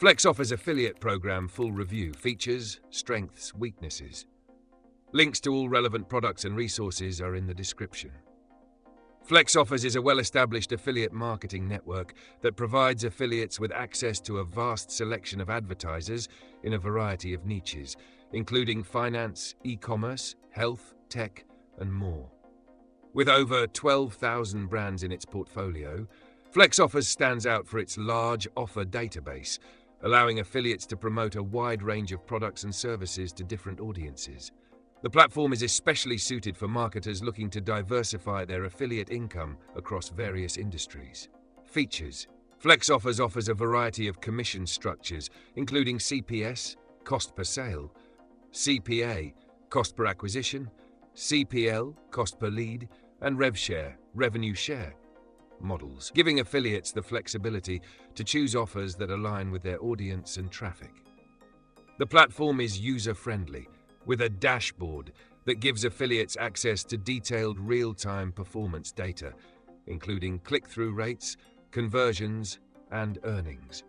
FlexOffers affiliate program full review: features, strengths, weaknesses. Links to all relevant products and resources are in the description. FlexOffers is a well-established affiliate marketing network that provides affiliates with access to a vast selection of advertisers in a variety of niches, including finance, e-commerce, health, tech, and more. With over 12,000 brands in its portfolio, FlexOffers stands out for its large offer database, allowing affiliates to promote a wide range of products and services to different audiences. The platform is especially suited for marketers looking to diversify their affiliate income across various industries. Features: FlexOffers offers a variety of commission structures, including CPS, cost per sale, CPA, cost per acquisition, CPL, cost per lead, and RevShare, revenue share models, giving affiliates the flexibility to choose offers that align with their audience and traffic. The platform is user-friendly, with a dashboard that gives affiliates access to detailed real-time performance data, including click-through rates, conversions, and earnings.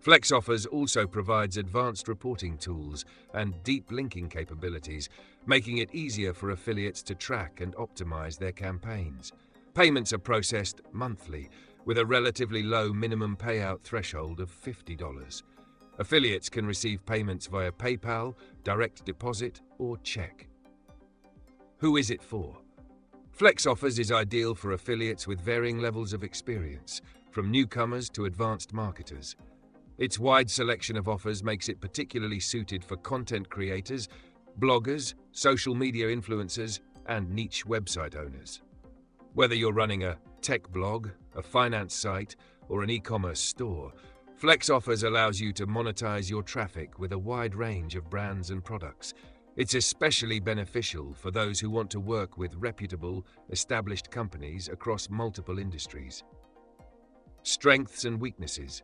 FlexOffers also provides advanced reporting tools and deep linking capabilities, making it easier for affiliates to track and optimize their campaigns. Payments are processed monthly, with a relatively low minimum payout threshold of $50. Affiliates can receive payments via PayPal, direct deposit, or check. Who is it for? FlexOffers is ideal for affiliates with varying levels of experience, from newcomers to advanced marketers. Its wide selection of offers makes it particularly suited for content creators, bloggers, social media influencers, and niche website owners. Whether you're running a tech blog, a finance site, or an e-commerce store, FlexOffers allows you to monetize your traffic with a wide range of brands and products. It's especially beneficial for those who want to work with reputable, established companies across multiple industries. Strengths and weaknesses.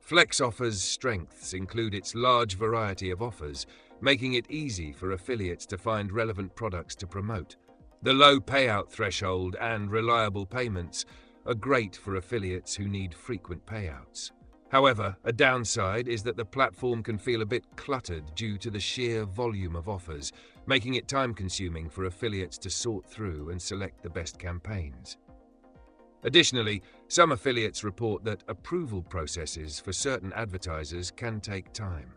FlexOffers' strengths include its large variety of offers, making it easy for affiliates to find relevant products to promote. The low payout threshold and reliable payments are great for affiliates who need frequent payouts. However, a downside is that the platform can feel a bit cluttered due to the sheer volume of offers, making it time-consuming for affiliates to sort through and select the best campaigns. Additionally, some affiliates report that approval processes for certain advertisers can take time.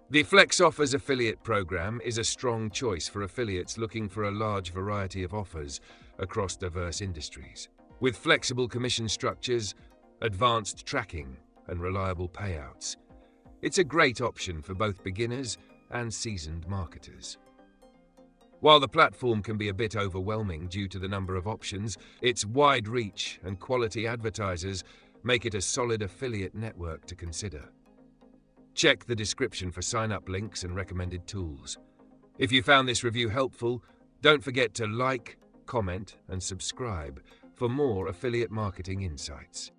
The FlexOffers affiliate program is a strong choice for affiliates looking for a large variety of offers across diverse industries. With flexible commission structures, advanced tracking, and reliable payouts, it's a great option for both beginners and seasoned marketers. While the platform can be a bit overwhelming due to the number of options, its wide reach and quality advertisers make it a solid affiliate network to consider. Check the description for sign-up links and recommended tools. If you found this review helpful, don't forget to like, comment, and subscribe for more affiliate marketing insights.